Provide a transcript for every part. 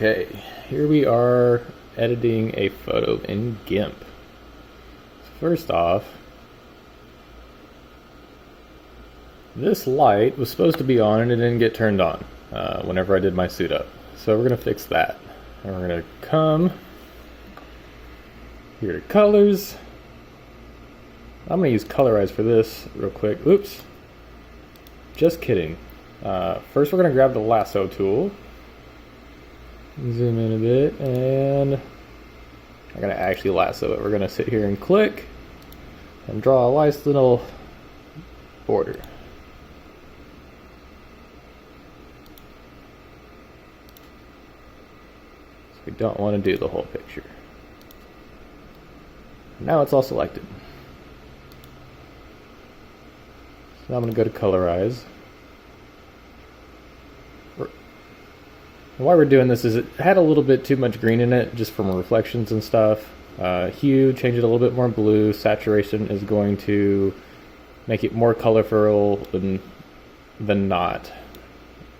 Okay, here we are editing a photo in GIMP. First off, this light was supposed to be on and it didn't get turned on whenever I did my suit up. So we're going to fix that. And we're going to come here to colors. I'm going to use colorize for this real quick. Oops. Just kidding. First we're going to grab the lasso tool. Zoom in a bit, and I'm going to actually lasso it. We're going to sit here and click and draw a nice little border. So we don't want to do the whole picture. Now it's all selected. So now I'm going to go to colorize. Why we're doing this is it had a little bit too much green in it, just from reflections and stuff. Hue, change it a little bit more blue. Saturation is going to make it more colorful than not.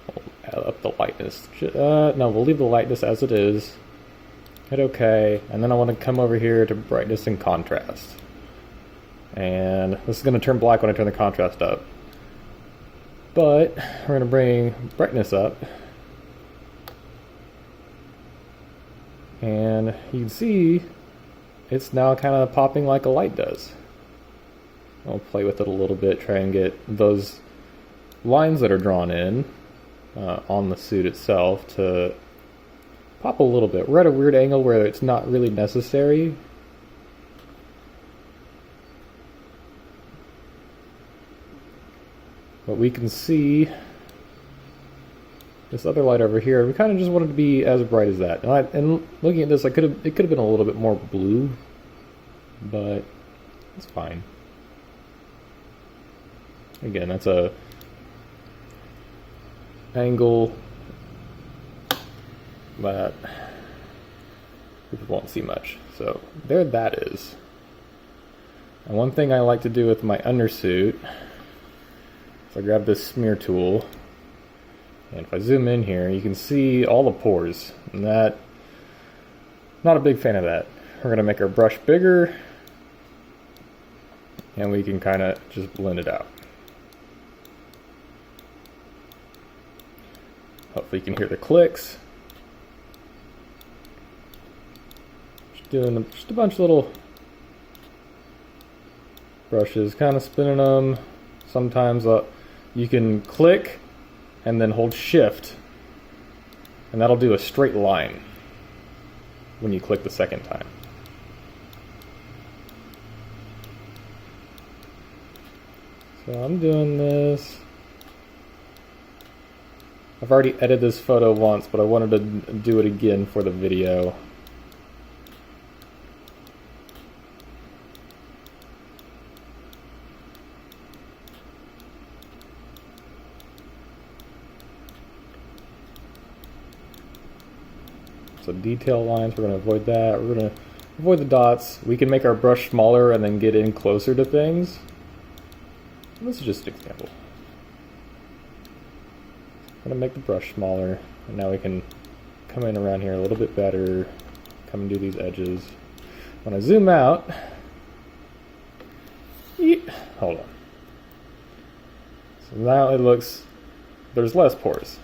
We'll up the lightness. No, we'll leave the lightness as it is. Hit OK, and then I want to come over here to brightness and contrast. And this is going to turn black when I turn the contrast up. But we're going to bring brightness up. And you can see it's now kind of popping like a light does. I'll play with it a little bit, try and get those lines that are drawn in on the suit itself to pop a little bit. We're at a weird angle where it's not really necessary. But we can see this other light over here. We kind of just wanted to be as bright as that. And looking at this, it could have been a little bit more blue, but it's fine. Again, that's a angle that people won't see much. So there that is. And one thing I like to do with my undersuit is I grab this smear tool. And if I zoom in here, you can see all the pores, and that, not a big fan of that. We're going to make our brush bigger, and we can kind of just blend it out. Hopefully you can hear the clicks. Just doing just a bunch of little brushes, kind of spinning them. Sometimes you can click and then hold shift, and that'll do a straight line when you click the second time. So I'm doing this. I've already edited this photo once, but I wanted to do it again for the video. So detail lines, we're going to avoid that. We're going to avoid the dots. We can make our brush smaller and then get in closer to things. And this is just an example. I'm going to make the brush smaller, and now we can come in around here a little bit better, come and do these edges. When I zoom out, hold on. So now it looks, there's less pores.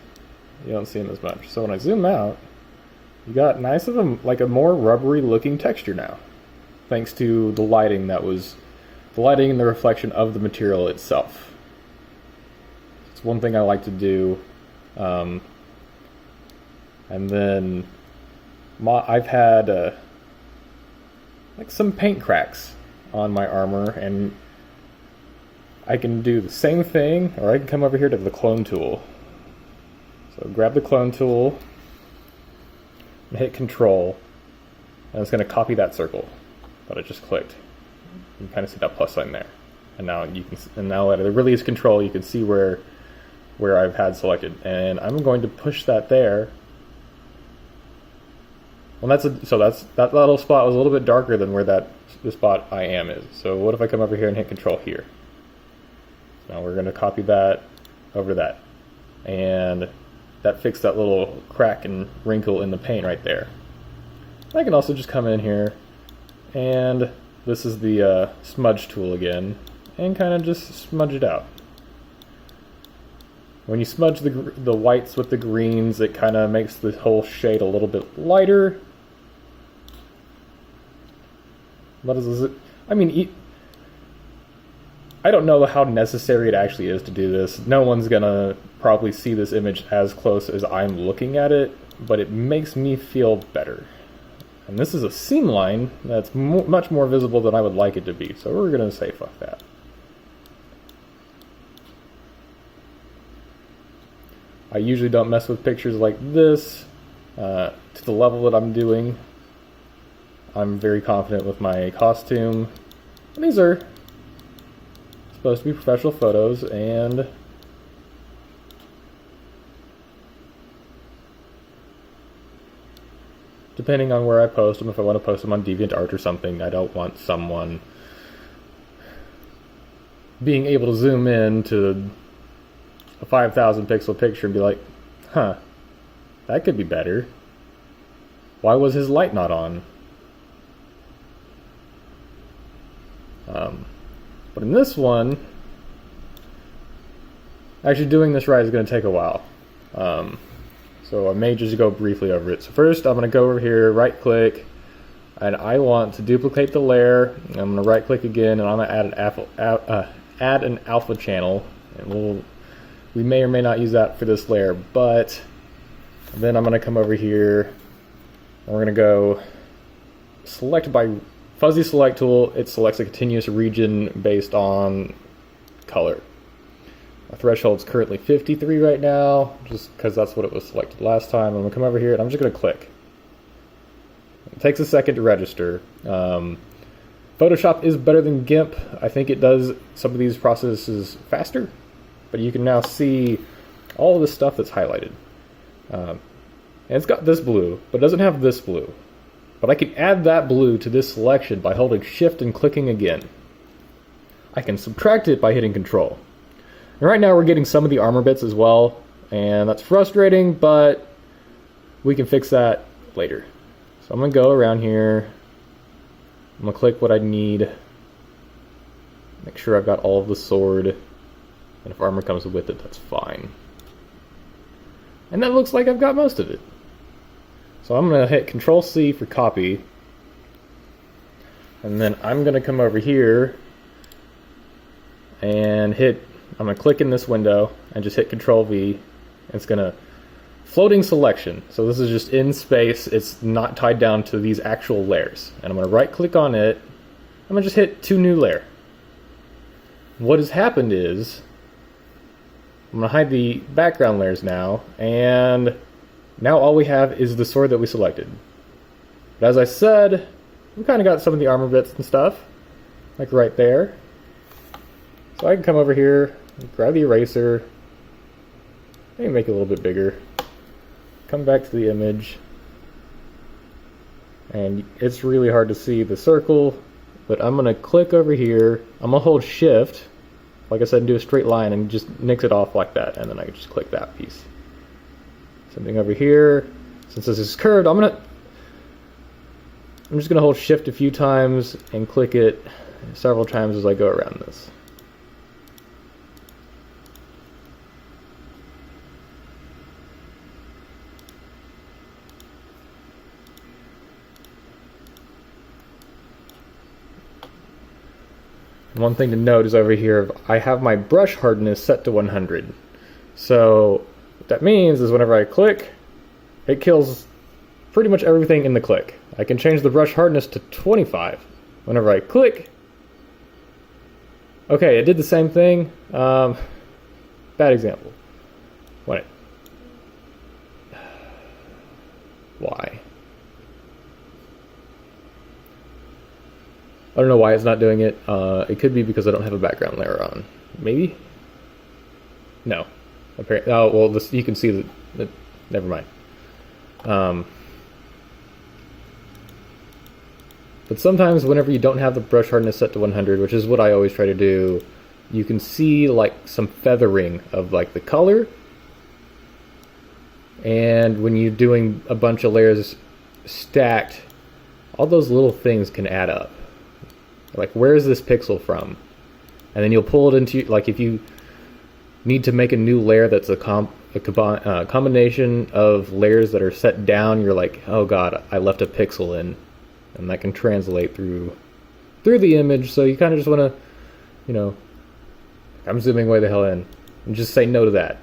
You don't see them as much. So when I zoom out, you got nice of them, like a more rubbery looking texture now, thanks to the lighting and the reflection of the material itself. It's one thing I like to do. And then I've had like some paint cracks on my armor, and I can do the same thing, or I can come over here to the clone tool. So grab the clone tool and hit Control, and it's going to copy that circle that I just clicked. You can kind of see that plus sign there, and now now at the release Control, you can see where I've had selected, and I'm going to push that there. Well, that little spot was a little bit darker than where the spot I am is. So what if I come over here and hit Control here? Now we're going to copy that over to that, and that fixed that little crack and wrinkle in the paint right there. I can also just come in here, and this is the smudge tool again, and kind of just smudge it out. When you smudge the whites with the greens, it kind of makes the whole shade a little bit lighter. What is it? I mean, I don't know how necessary it actually is to do this. No one's gonna probably see this image as close as I'm looking at it, but it makes me feel better. And this is a seam line that's much more visible than I would like it to be, so we're gonna say fuck that. I usually don't mess with pictures like this to the level that I'm doing. I'm very confident with my costume. And these are supposed to be professional photos, and depending on where I post them, if I want to post them on DeviantArt or something, I don't want someone being able to zoom in to a 5,000 pixel picture and be like, huh, that could be better. Why was his light not on? But in this one, actually doing this right is going to take a while. So I may just go briefly over it. So first I'm going to go over here, right click, and I want to duplicate the layer. I'm going to right click again, and I'm going to add an alpha channel, and we may or may not use that for this layer, but then I'm going to come over here, and we're going to go select by fuzzy select tool. It selects a continuous region based on color. My threshold's currently 53 right now, just because that's what it was selected last time. I'm going to come over here, and I'm just going to click. It takes a second to register. Photoshop is better than GIMP. I think it does some of these processes faster, but you can now see all of the stuff that's highlighted. And it's got this blue, but it doesn't have this blue. But I can add that blue to this selection by holding Shift and clicking again. I can subtract it by hitting Control. And right now we're getting some of the armor bits as well, and that's frustrating, but we can fix that later. So I'm going to go around here. I'm going to click what I need. Make sure I've got all of the sword. And if armor comes with it, that's fine. And that looks like I've got most of it. So I'm going to hit Control-C for copy. And then I'm going to come over here and I'm going to click in this window and just hit Control-V. It's going to floating selection. So this is just in space. It's not tied down to these actual layers. And I'm going to right click on it. I'm going to just hit to new layer. What has happened is I'm going to hide the background layers now, and now all we have is the sword that we selected. But as I said, we kind of got some of the armor bits and stuff, like right there. So I can come over here, grab the eraser, maybe make it a little bit bigger, come back to the image, and it's really hard to see the circle, but I'm going to click over here, I'm going to hold Shift, like I said, and do a straight line and just nix it off like that, and then I can just click that piece. Something over here. Since this is curved, I'm just gonna hold Shift a few times and click it several times as I go around this. One thing to note is over here, I have my brush hardness set to 100. So what that means is whenever I click, it kills pretty much everything in the click. I can change the brush hardness to 25. Whenever I click, okay, it did the same thing. Bad example. Why? I don't know why it's not doing it. It could be because I don't have a background layer on. Maybe? No. Apparently, oh, well, this, you can see that, never mind. But sometimes whenever you don't have the brush hardness set to 100, which is what I always try to do, you can see like some feathering of like the color. And when you're doing a bunch of layers stacked, all those little things can add up. Like, where is this pixel from? And then you'll pull it into, like, if you need to make a new layer that's a combination of layers that are set down, you're like, oh god, I left a pixel in. And that can translate through the image, so you kind of just want to, you know, I'm zooming way the hell in. And just say no to that.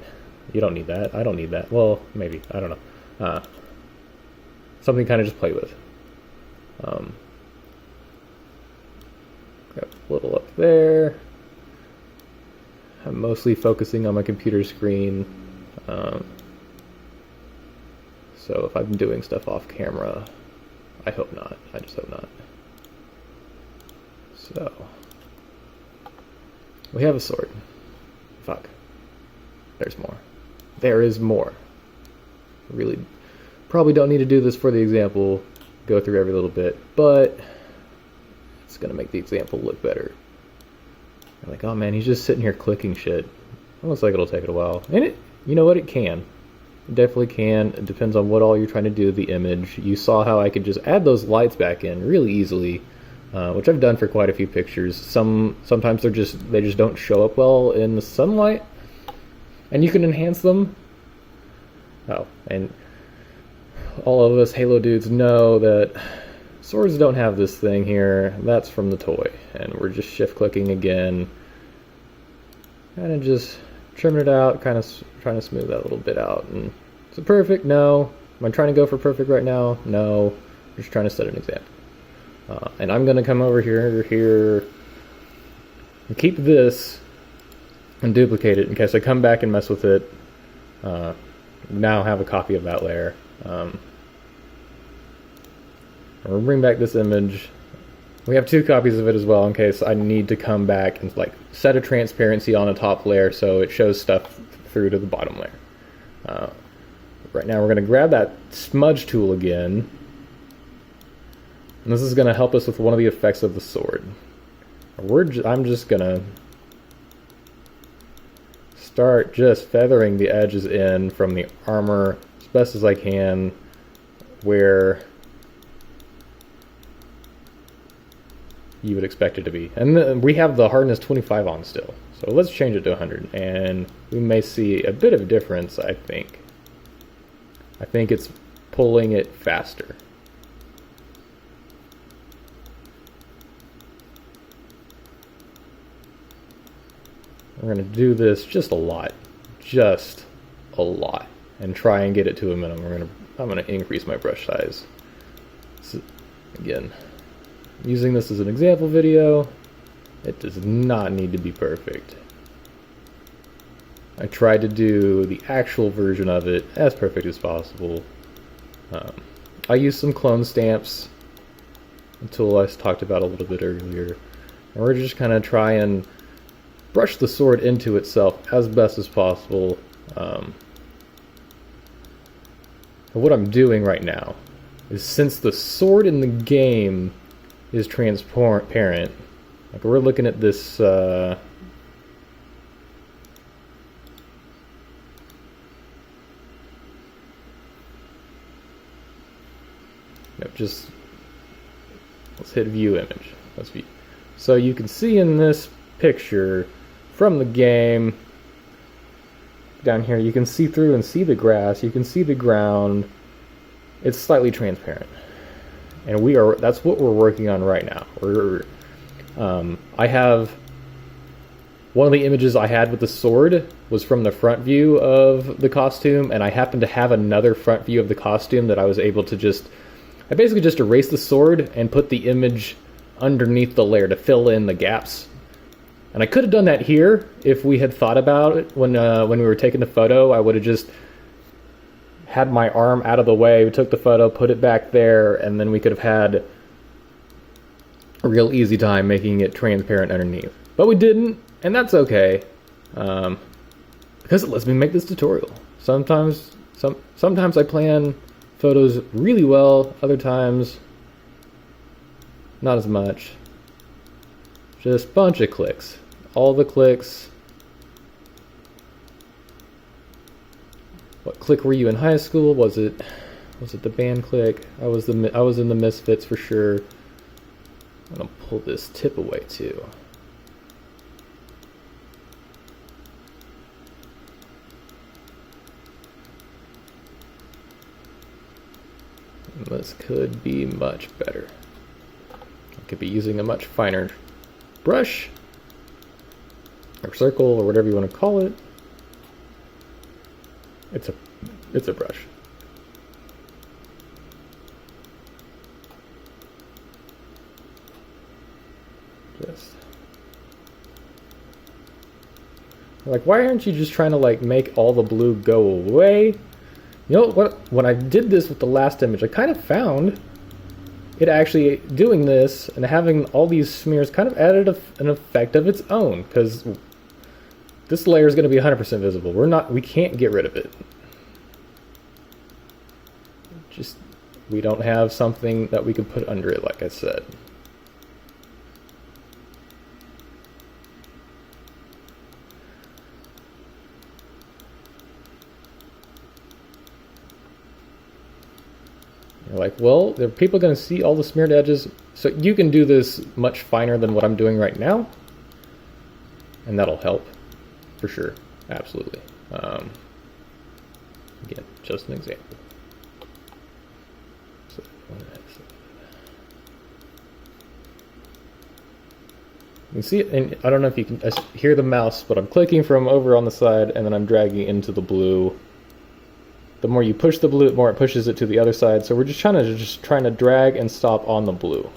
You don't need that. I don't need that. Well, maybe. I don't know. Something kind of just play with. Grab a little up there. I'm mostly focusing on my computer screen. So if I'm doing stuff off camera, I hope not. I just hope not. So we have a sword. Fuck. There's more. There is more. Really, probably don't need to do this for the example, go through every little bit, but it's gonna make the example look better. I'm like, oh man, he's just sitting here clicking shit. Almost like it'll take it a while. And it, you know what, it can. It definitely can. It depends on what all you're trying to do with the image. You saw how I could just add those lights back in really easily, which I've done for quite a few pictures. Sometimes they just don't show up well in the sunlight, and you can enhance them. Oh, and all of us Halo dudes know that swords don't have this thing here. That's from the toy, and we're just shift clicking again, kind of just trimming it out, kind of trying to smooth that little bit out. And is it perfect? No. Am I trying to go for perfect right now? No. I'm just trying to set an example. And I'm gonna come over here, and keep this and duplicate it in case I come back and mess with it. Now have a copy of that layer. We'll bring back this image. We have two copies of it as well in case I need to come back and like set a transparency on the top layer so it shows stuff through to the bottom layer. Right now we're going to grab that smudge tool again. And this is going to help us with one of the effects of the sword. I'm just going to start just feathering the edges in from the armor as best as I can, where you would expect it to be. And then we have the hardness 25 on still. So let's change it to 100 and we may see a bit of a difference, I think. I think it's pulling it faster. We're going to do this just a lot, and try and get it to a minimum. I'm going to increase my brush size. So, again, using this as an example video, it does not need to be perfect. I tried to do the actual version of it as perfect as possible. I used some clone stamps, a tool I talked about a little bit earlier, and we're just kind of try and brush the sword into itself as best as possible. What I'm doing right now is, since the sword in the game is transparent, like we're looking at this just let's hit view image. Let's view. So you can see in this picture from the game down here, you can see through and see the grass, you can see the ground. It's slightly transparent, and that's what we're working on right now. I have one of the images I had with the sword was from the front view of the costume, and I happen to have another front view of the costume that I was able to I basically just erased the sword and put the image underneath the layer to fill in the gaps. And I could have done that here if we had thought about it when we were taking the photo. I would have just had my arm out of the way, we took the photo, put it back there, and then we could have had a real easy time making it transparent underneath. But we didn't, and that's okay, because it lets me make this tutorial. Sometimes I plan photos really well, other times not as much. Just a bunch of clicks. All the clicks. What clique were you in high school? Was it the band clique? I was in the Misfits for sure. I'm gonna pull this tip away too. This could be much better. I could be using a much finer brush or circle or whatever you want to call it. It's a brush. Just like, why aren't you just trying to like make all the blue go away? You know what? When I did this with the last image, I kind of found it actually doing this and having all these smears kind of added an effect of its own, because this layer is going to be 100% visible. We can't get rid of it. We don't have something that we could put under it, like I said. You're like, well, are people going to see all the smeared edges? So you can do this much finer than what I'm doing right now, and that'll help for sure. Absolutely. Again, just an example. So, you can see it, and I don't know if you can hear the mouse, but I'm clicking from over on the side, and then I'm dragging into the blue. The more you push the blue, the more it pushes it to the other side. So we're just trying to drag and stop on the blue.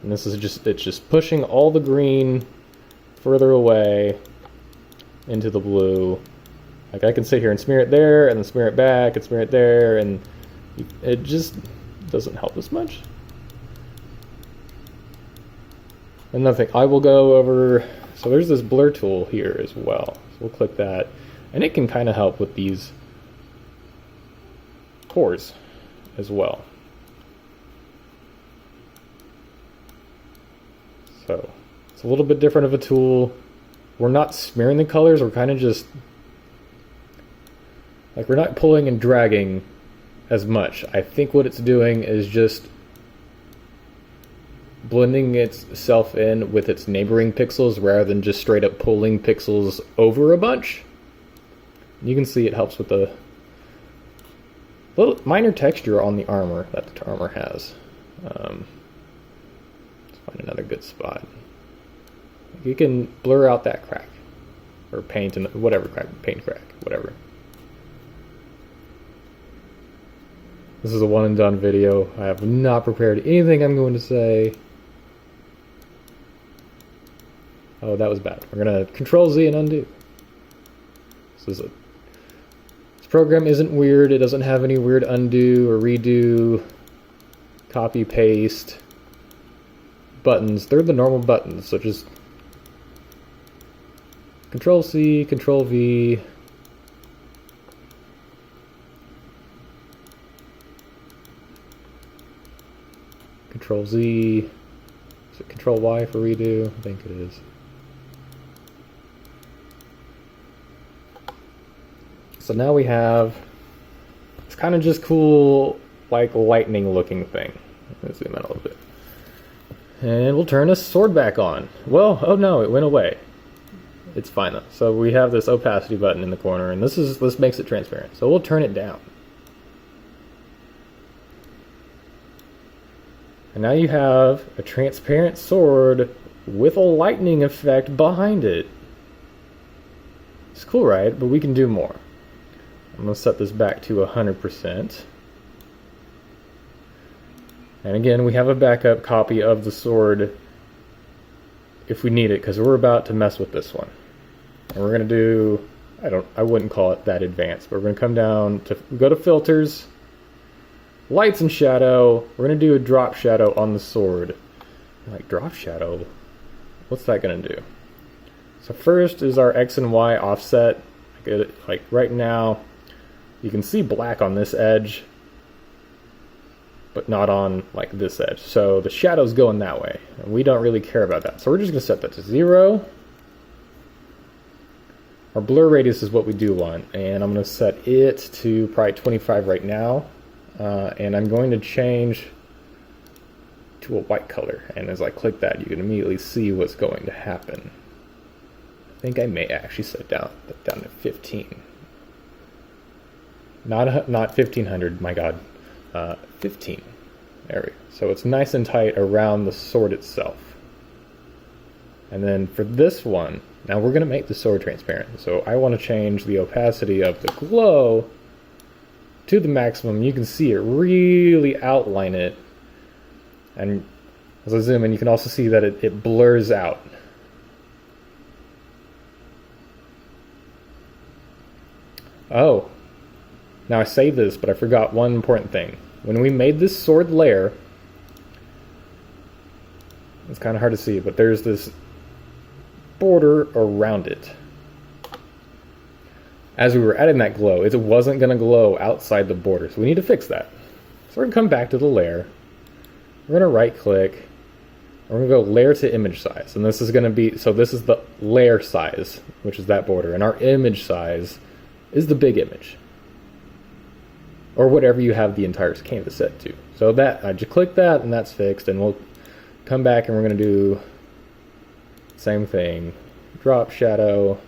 And this is it's just pushing all the green further away into the blue. Like I can sit here and smear it there, and then smear it back, and smear it there, and it just doesn't help as much. Another thing, I will go over, so there's this blur tool here as well. So we'll click that, and it can kind of help with these pores as well. So it's a little bit different of a tool. We're not smearing the colors, we're kind of just, like, we're not pulling and dragging as much. I think what it's doing is just blending itself in with its neighboring pixels rather than just straight up pulling pixels over a bunch. You can see it helps with the little minor texture on the armor that the armor has. Let's find another good spot. You can blur out that crack, or paint and whatever crack, paint crack, whatever. This is a one and done video. I have not prepared anything I'm going to say. Oh, that was bad. We're gonna Control Z and undo. This program isn't weird. It doesn't have any weird undo or redo, copy, paste buttons. They're the normal buttons, so just Control C, Control V. Control Z. Is it Control Y for redo? I think it is. So now we have, it's kind of just cool, like lightning looking thing. Let's zoom in a little bit. And we'll turn the sword back on. Well, oh no, it went away. It's fine though. So we have this opacity button in the corner, and this makes it transparent. So we'll turn it down. And now you have a transparent sword with a lightning effect behind it. It's cool, right? But we can do more. I'm going to set this back to 100%. And again, we have a backup copy of the sword if we need it, because we're about to mess with this one. And we're going to do, I wouldn't call it that advanced, but we're going to come down to, go to filters, lights and shadow. We're going to do a drop shadow on the sword. Like, drop shadow? What's that going to do? So first is our X and Y offset. Like right now, you can see black on this edge, but not on like this edge. So the shadow's going that way, and we don't really care about that. So we're just going to set that to 0. Our blur radius is what we do want, and I'm going to set it to probably 25 right now, and I'm going to change to a white color, and as I click that you can immediately see what's going to happen. I think I may actually set it down to 15. Not 1500, my god. 15. There we go. So it's nice and tight around the sword itself. And then for this one, now we're going to make the sword transparent. So I want to change the opacity of the glow to the maximum. You can see it really outline it. And as I zoom in, you can also see that it blurs out. Oh, now I say this, but I forgot one important thing. When we made this sword layer, it's kind of hard to see, but there's this border around it. As we were adding that glow, it wasn't going to glow outside the border, so we need to fix that. So we're going to come back to the layer. We're going to right click, and we're going to go layer to image size, and this is going to be, so this is the layer size, which is that border, and our image size is the big image, or whatever you have the entire canvas set to. So that, I just click that and that's fixed, and we'll come back and we're going to do the same thing. Drop shadow,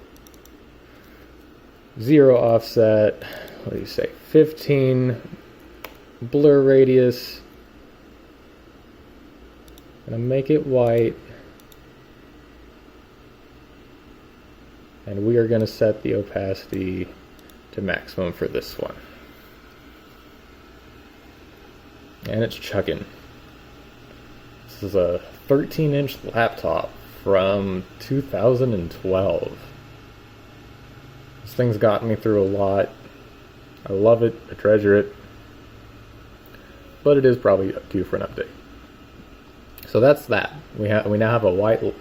0 offset, what do you say, 15, blur radius, gonna make it white, and we are going to set the opacity to maximum for this one. And it's chugging. This is a 13-inch laptop from 2012. This thing's gotten me through a lot. I love it, I treasure it, but it is probably due for an update. So that's that. We now have a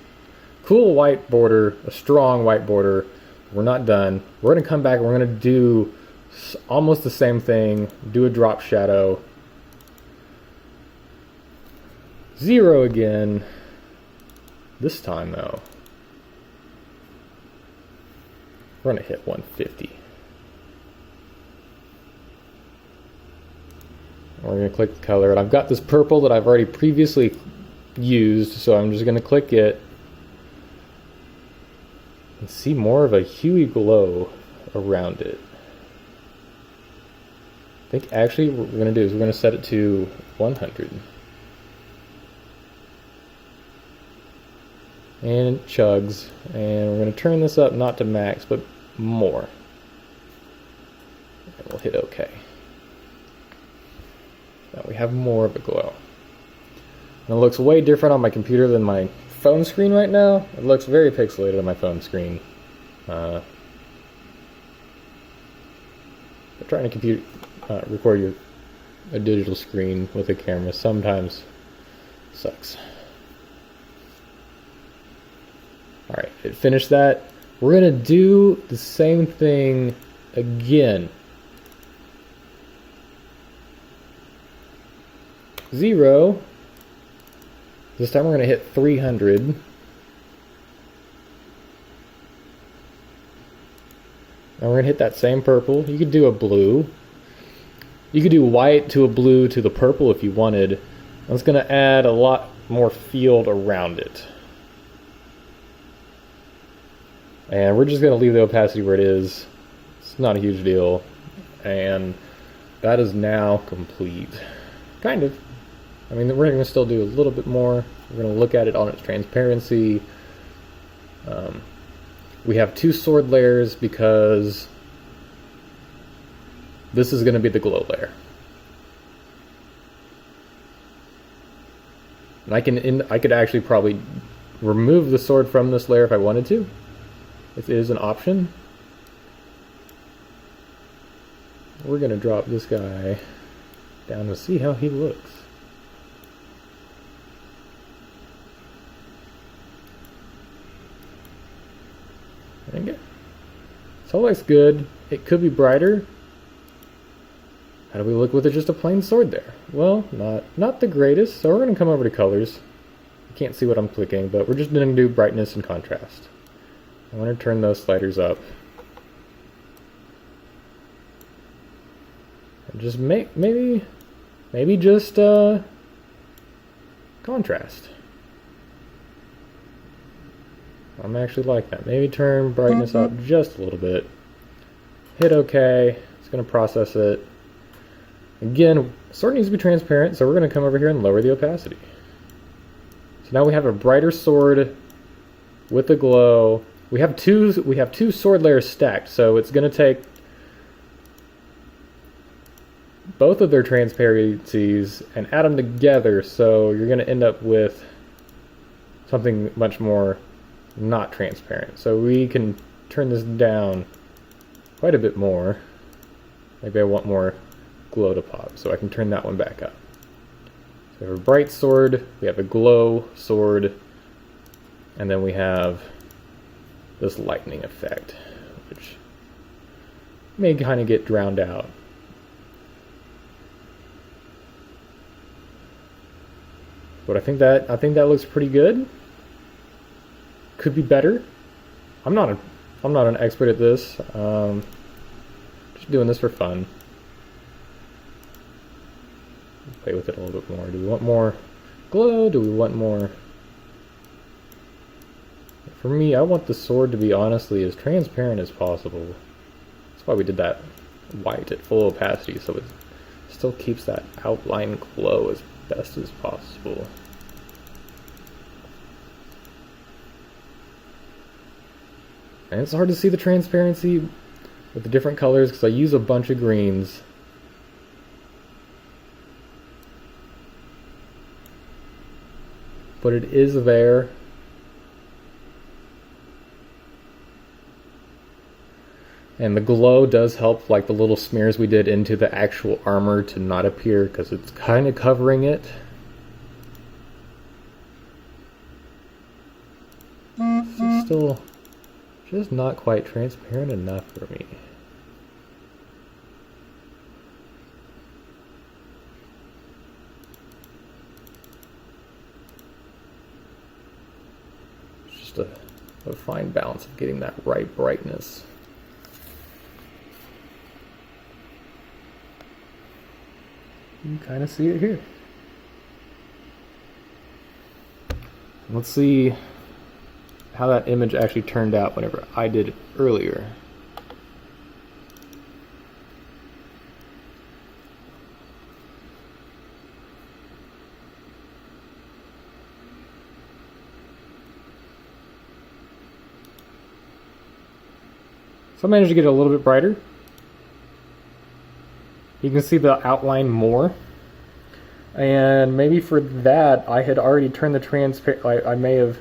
cool white border, a strong white border. We're not done. We're going to come back and we're going to do almost the same thing, do a drop shadow, 0 again. This time though, we're going to hit 150. We're going to click the color, and I've got this purple that I've already previously used, so I'm just going to click it and see more of a huey glow around it. I think actually what we're going to do is we're going to set it to 100. And it chugs, and we're going to turn this up not to max, but more. And we'll hit OK. Now we have more of a glow. And it looks way different on my computer than my phone screen right now. It looks very pixelated on my phone screen. But trying to record a digital screen with a camera sometimes sucks. Alright, it finished that. We're going to do the same thing again. 0. This time we're going to hit 300. And we're going to hit that same purple. You could do a blue. You could do white to a blue to the purple if you wanted. That's going to add a lot more field around it. And we're just going to leave the opacity where it is. It's not a huge deal. And that is now complete. Kind of. I mean, we're going to still do a little bit more. We're going to look at it on its transparency. We have 2 sword layers because this is going to be the glow layer. And I could actually probably remove the sword from this layer if I wanted to. If it is an option. We're going to drop this guy down to see how he looks. So it looks good. It could be brighter. How do we look with it just a plain sword there? Well, not the greatest, so we're going to come over to colors. You can't see what I'm clicking, but we're just going to do brightness and contrast. I want to turn those sliders up Just maybe just contrast. I'm actually like that. Maybe turn brightness up just a little bit. Hit OK. It's going to process it. Again, sword needs to be transparent, so we're going to come over here and lower the opacity. So now we have a brighter sword with a glow. We have two sword layers stacked, so it's going to take both of their transparencies and add them together, so you're going to end up with something much more not transparent. So we can turn this down quite a bit more. Maybe I want more glow to pop, so I can turn that one back up. So we have a bright sword, we have a glow sword, and then we have this lightning effect, which may kind of get drowned out. But I think that looks pretty good. Could be better. I'm not an expert at this. Just doing this for fun. Play with it a little bit more. Do we want more glow? Do we want more? For me, I want the sword to be honestly as transparent as possible. That's why we did that white at full opacity, so it still keeps that outline glow as best as possible. And it's hard to see the transparency with the different colors because I use a bunch of greens. But it is there. And the glow does help, like the little smears we did into the actual armor, to not appear because it's kind of covering it. It's still just not quite transparent enough for me. It's just a fine balance of getting that right brightness. You can kind of see it here. Let's see how that image actually turned out whenever I did it earlier. So I managed to get it a little bit brighter. You can see the outline more. And maybe for that, I had already turned the transparent. I may have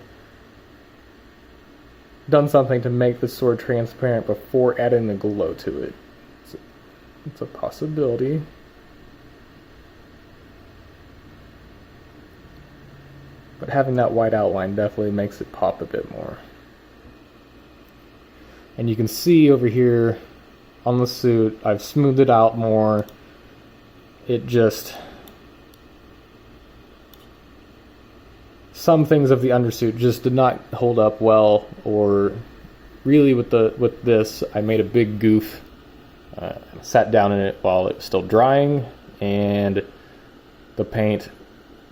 done something to make the sword transparent before adding the glow to it. It's a possibility. But having that white outline definitely makes it pop a bit more. And you can see over here on the suit, I've smoothed it out more. It just... some things of the undersuit just did not hold up well, or really with this, I made a big goof. Sat down in it while it was still drying, and the paint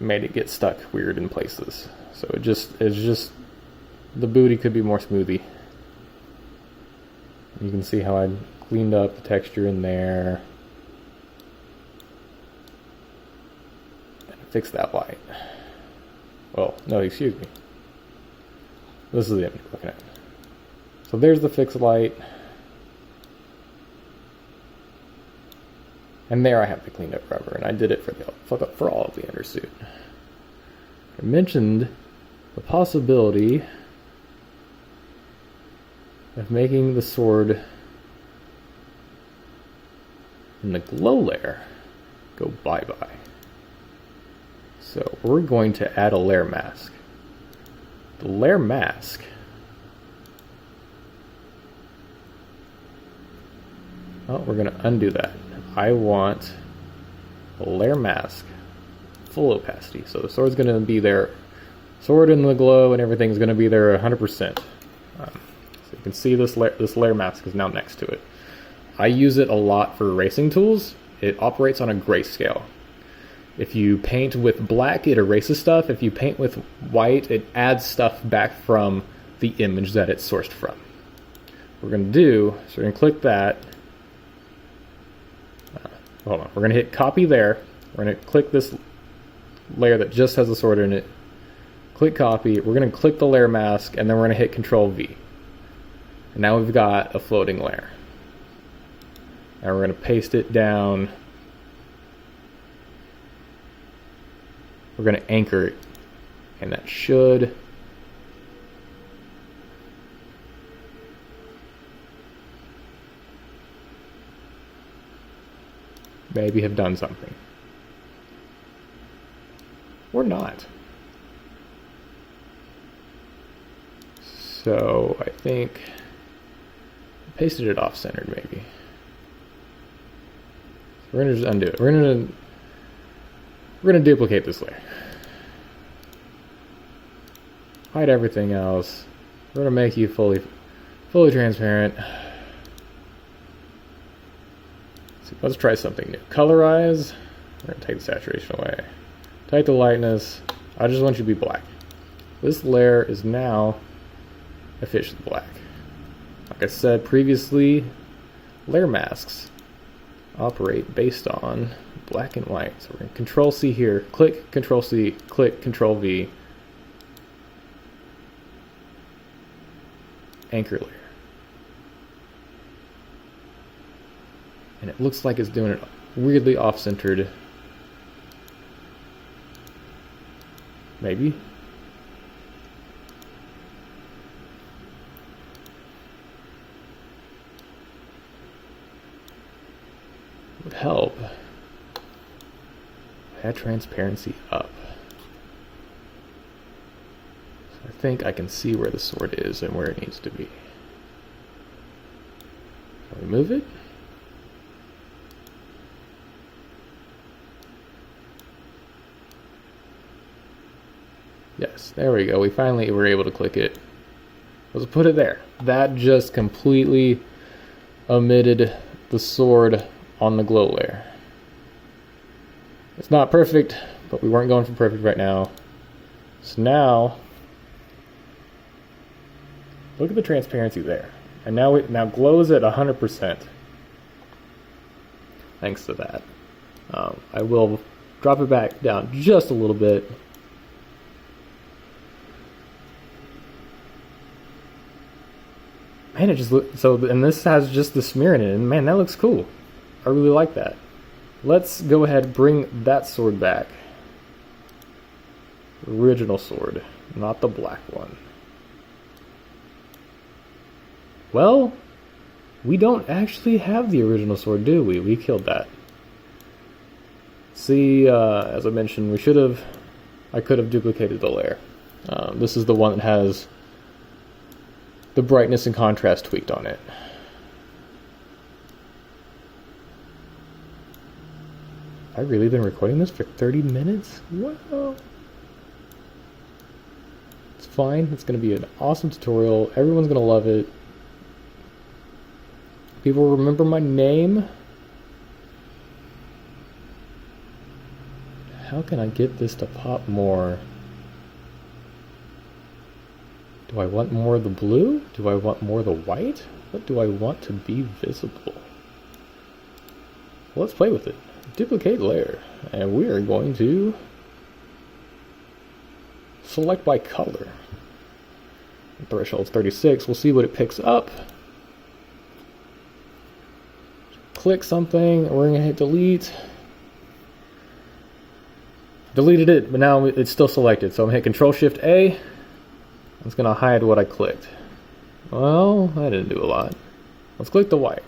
made it get stuck weird in places. So it's just the booty could be more smoothie. You can see how I cleaned up the texture in there and fixed that light. Well, no, excuse me. This is the image we're looking at. So there's the fixed light. And there I have the cleaned up rubber, and I did it for all of the undersuit. I mentioned the possibility of making the sword and the glow layer go bye-bye. So we're going to add a layer mask. The layer mask we're going to undo that. I want a layer mask, full opacity. So the sword's going to be there. Sword and the glow and everything's going to be there 100%. So you can see this layer mask is now next to it. I use it a lot for erasing tools, it operates on a grayscale. If you paint with black, it erases stuff. If you paint with white, it adds stuff back from the image that it's sourced from. What we're going to do, so we're going to click that. Hold on, we're going to hit copy there. We're going to click this layer that just has the sword in it. Click copy. We're going to click the layer mask, and then we're going to hit Control V. And now we've got a floating layer. Now we're going to paste it down. We're going to anchor it, and that should maybe have done something. Or not. So I think I pasted it off-centered maybe. We're going to just undo it. We're going to duplicate this layer. Hide everything else. We're going to make you fully transparent. Let's try something new. Colorize. We're going to take the saturation away. Take the lightness. I just want you to be black. This layer is now officially black. Like I said previously, layer masks operate based on black and white. So we're going to Control C here, click Control C, click Control V, anchor layer. And it looks like it's doing it weirdly off-centered. Maybe. Would help. Add transparency up. So I think I can see where the sword is and where it needs to be. Can we move it? Yes, there we go. We finally were able to click it. Let's put it there. That just completely omitted the sword on the glow layer. It's not perfect, but we weren't going for perfect right now. So now, look at the transparency there. And now it now glows at 100%. Thanks to that. I will drop it back down just a little bit. Man, it just looks so, and this has just the smear in it, and man, that looks cool. I really like that. Let's go ahead and bring that sword back. Original sword, not the black one. Well, we don't actually have the original sword, do we? We killed that. See, as I mentioned, I could have duplicated the layer. This is the one that has the brightness and contrast tweaked on it. I've really been recording this for 30 minutes? Wow. It's fine. It's going to be an awesome tutorial. Everyone's going to love it. People remember my name. How can I get this to pop more? Do I want more of the blue? Do I want more of the white? What do I want to be visible? Let's play with it. Duplicate layer. And we are going to select by color. Threshold's 36. We'll see what it picks up. Click something. We're going to hit delete. Deleted it, but now it's still selected. So I'm going to hit Control-Shift-A. It's going to hide what I clicked. Well, that didn't do a lot. Let's click the white.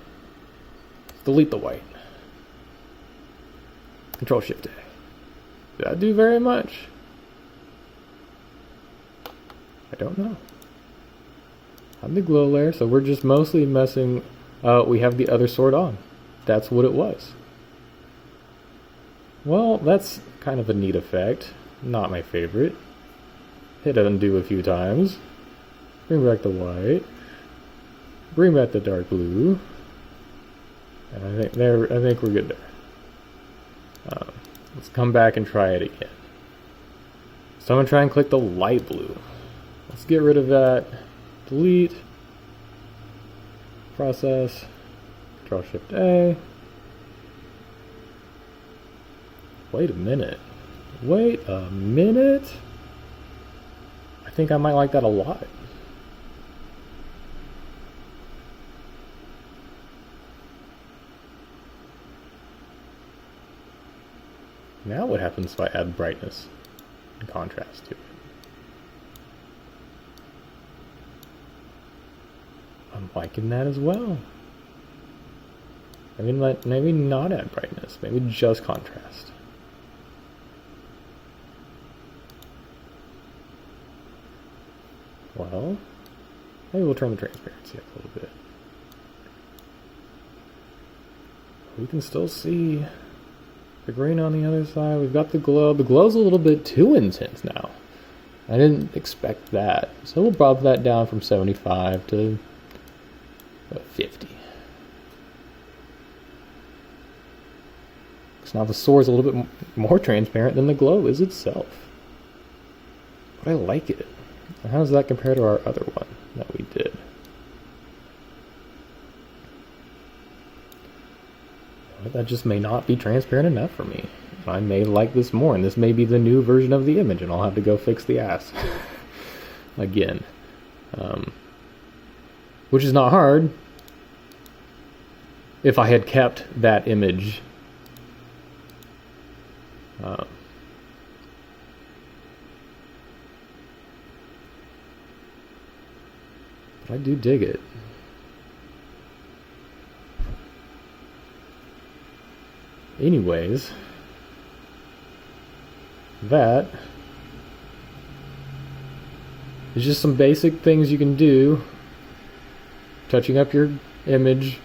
Let's delete the white. Control-Shift-A. Did that do very much? I don't know. I'm the glow layer, so we're just mostly messing. We have the other sword on. That's what it was. Well, that's kind of a neat effect. Not my favorite. Hit undo a few times. Bring back the white. Bring back the dark blue. And I think we're good there. Let's come back and try it again. So I'm going to try and click the light blue. Let's get rid of that. Delete. Process. Control-Shift-A. Wait a minute. Wait a minute. I think I might like that a lot. Now what happens if I add brightness and contrast to it? I'm liking that as well. I mean, maybe not add brightness, maybe just contrast. Well, maybe we'll turn the transparency up a little bit. We can still see the green on the other side. We've got the glow. The glow's a little bit too intense now. I didn't expect that. So we'll bump that down from 75 to 50. Because now the sword's a little bit more transparent than the glow is itself. But I like it. How does that compare to our other one that we did? That just may not be transparent enough for me. I may like this more, and this may be the new version of the image, and I'll have to go fix the ass again. Which is not hard if I had kept that image. But I do dig it. Anyways, that is just some basic things you can do. Touching up your image,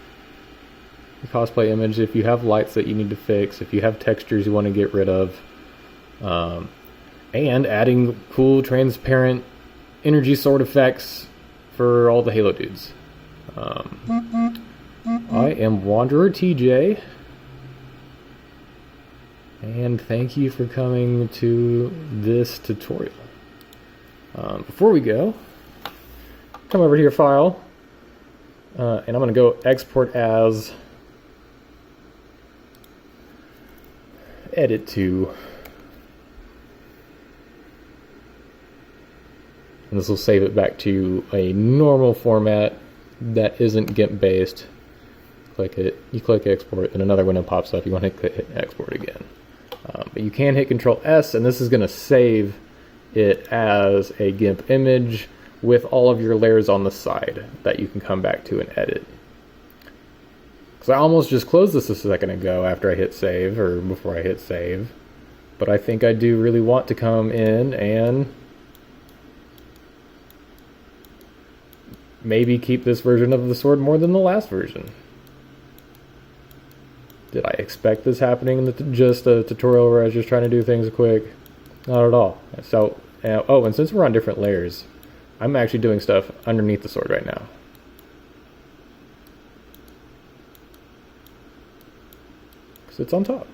your cosplay image, if you have lights that you need to fix, if you have textures you want to get rid of, and adding cool transparent energy sword effects for all the Halo dudes. I am Wanderer TJ. And thank you for coming to this tutorial. Before we go, come over to your file, and I'm going to go export as, edit to, and this will save it back to a normal format that isn't GIMP based. Click it, you click export, and another window pops up. You want to hit export again. But you can hit Control S, and this is going to save it as a GIMP image with all of your layers on the side that you can come back to and edit. Because I almost just closed this a second ago after I hit save, or before I hit save. But I think I do really want to come in and maybe keep this version of the sword more than the last version. Did I expect this happening in just a tutorial where I was just trying to do things quick? Not at all. So, oh, and since we're on different layers, I'm actually doing stuff underneath the sword right now. Because it's on top.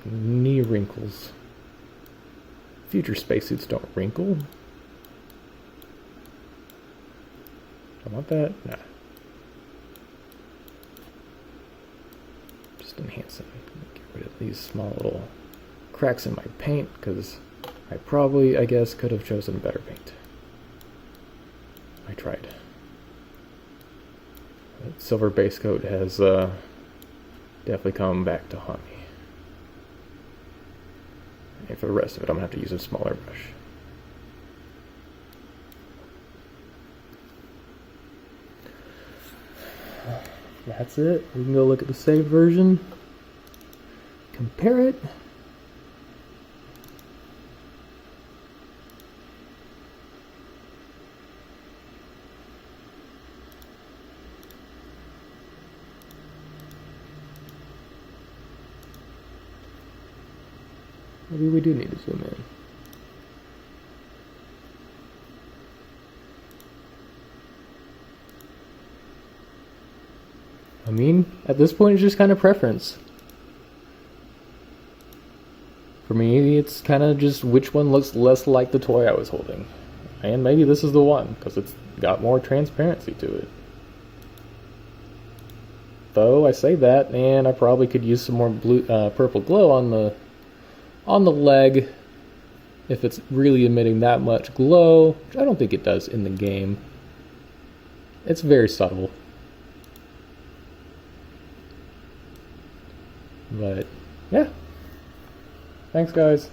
Knee wrinkles. Future spacesuits don't wrinkle. I want that? Nah. Just enhance it. Get rid of these small little cracks in my paint, because I probably, I guess, could have chosen better paint. I tried. That silver base coat has definitely come back to haunt me. And for the rest of it, I'm going to have to use a smaller brush. That's it. We can go look at the saved version, compare it. Maybe we do need to zoom in. I mean, at this point it's just kind of preference. For me, it's kind of just which one looks less like the toy I was holding. And maybe this is the one, because it's got more transparency to it. Though, I say that, and I probably could use some more purple glow on the leg, if it's really emitting that much glow, which I don't think it does in the game. It's very subtle. But, yeah. Thanks, guys.